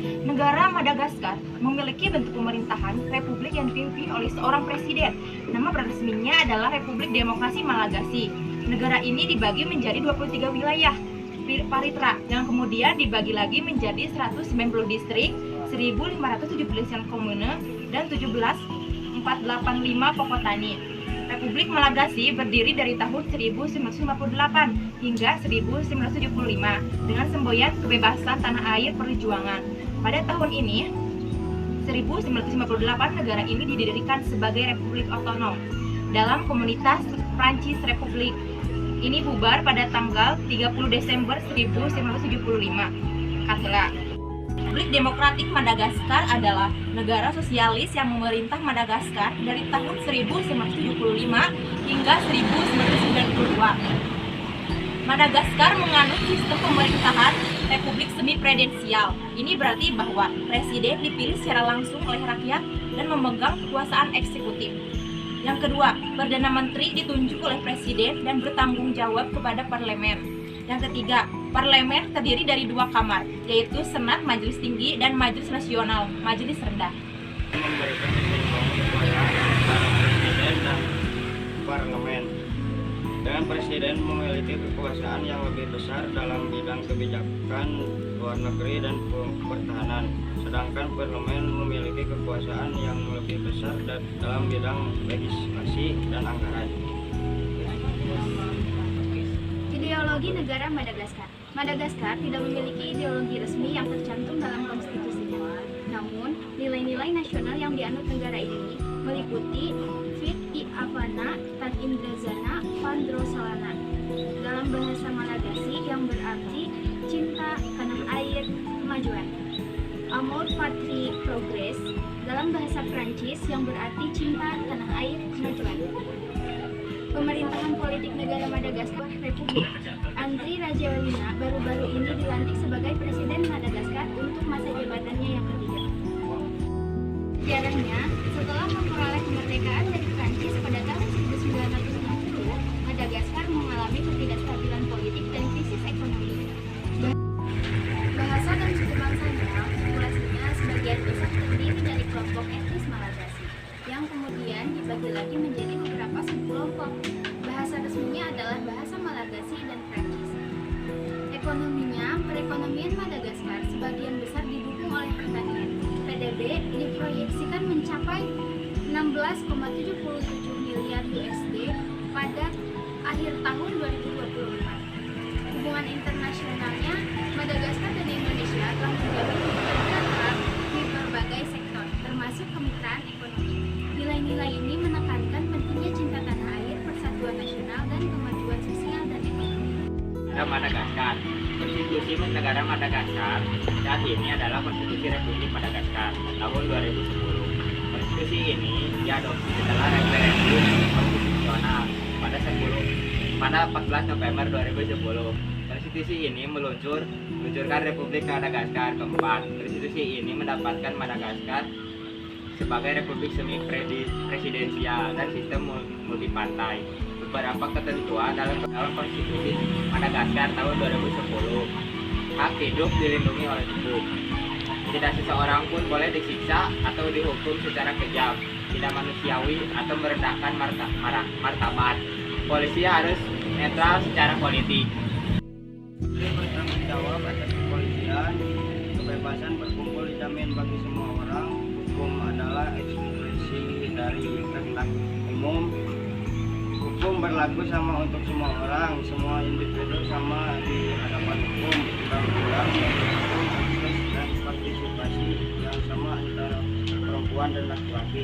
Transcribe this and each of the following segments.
Negara Madagaskar memiliki bentuk pemerintahan republik yang dipimpin oleh seorang presiden. Nama resminya adalah Republik Demokrasi Malagasy. Negara ini dibagi menjadi 23 wilayah paritra yang kemudian dibagi lagi menjadi 190 distrik, 1579 komune, dan 17.485 pokok tani. Republik Malagasy berdiri dari tahun 1958 hingga 1975 dengan semboyan kebebasan tanah air perjuangan. Pada tahun ini, 1958, negara ini didirikan sebagai republik otonom dalam komunitas Prancis Republik. Ini bubar pada tanggal 30 Desember 1975. Katela. Republik Demokratik Madagaskar adalah negara sosialis yang memerintah Madagaskar dari tahun 1975 hingga 1992. Madagaskar menganut sistem pemerintahan republik semi-presidensial. Ini berarti bahwa presiden dipilih secara langsung oleh rakyat dan memegang kekuasaan eksekutif. Yang kedua, Perdana Menteri ditunjuk oleh presiden dan bertanggung jawab kepada parlemen. Yang ketiga, parlemen terdiri dari 2 kamar, yaitu Senat Majelis Tinggi dan Majelis Nasional Majelis Rendah. Memberikan kekuasaan kepada presiden dan parlemen. Dengan presiden memiliki kekuasaan yang lebih besar dalam bidang kebijakan luar negeri dan pertahanan, sedangkan parlemen memiliki kekuasaan yang lebih besar dalam bidang legislasi dan anggaran. Ideologi negara Madagaskar. Madagaskar tidak memiliki ideologi resmi yang tercantum dalam konstitusinya. Namun, nilai-nilai nasional yang dianut negara ini meliputi Fit I Avana Tan Indrazana Pandrosalana dalam bahasa Malagasy yang berarti cinta tanah air kemajuan. Amour patrie progrès dalam bahasa Prancis yang berarti cinta tanah air kemajuan. Pemerintahan politik negara Madagaskar Republik Andry Rajoelina baru-baru ini dilantik sebagai Presiden Madagaskar untuk masa jabatannya yang ketiga. Sejarahnya, setelah memperoleh kemerdekaan dari Prancis pada tahun 1960, Madagaskar mengalami ketidakstabilan politik dan krisis ekonomi. Bahasa dan suku bangsanya, populasinya sebagian besar terdiri dari kelompok etnis Malagasy, yang kemudian dibagi lagi menjadi beberapa subkelompok. Bahasa resminya adalah bahasa Malagasy dan Prancis. Ekonominya, perekonomian Madagaskar sebagian besar didukung oleh pertanian. PDB diproyeksikan mencapai 16,77 miliar USD pada akhir tahun 2024. Hubungan internasionalnya, Madagaskar dan Indonesia telah menjalin hubungan erat di berbagai sektor, termasuk kemitraan ekonomi. Nilai-nilai ini menekankan pentingnya cinta tanah air, persatuan nasional, dan kemajuan sosial dan ekonomi. Madagaskar. Konstitusi negara Madagaskar saat ini adalah Konstitusi Republik Madagaskar tahun 2010. Konstitusi ini diadopsi setelah referendum konstitusional pada 14 November 2010. Konstitusi ini meluncurkan Republik Madagaskar keempat. Konstitusi ini mendapatkan Madagaskar sebagai republik semi-presidensial dan sistem multipartai. Beberapa ketentuan dalam konstitusi Madagaskar tahun 2010. Hak hidup dilindungi oleh hukum. Tidak seseorang pun boleh disiksa atau dihukum secara kejam, tidak manusiawi atau merendahkan martabat. Polisi harus netral secara politik. Bertanggung jawab atas kepolisian, kebebasan berkumpul dijamin bagi semua orang. Hukum adalah ekspresi dari kehendak umum. Hukum berlaku sama untuk semua orang, semua individu sama di hadapan hukum. Undang-undang mendukung akses dan partisipasi yang sama antara perempuan dan laki-laki.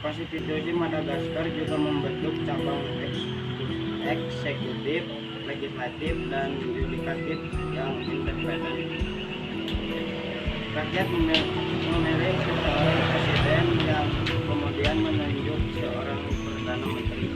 Konstitusi Madagaskar juga membentuk cabang eksekutif, legislatif, dan yudikatif yang independen. Rakyat memilih seorang presiden yang kemudian menunjuk seorang perdana menteri.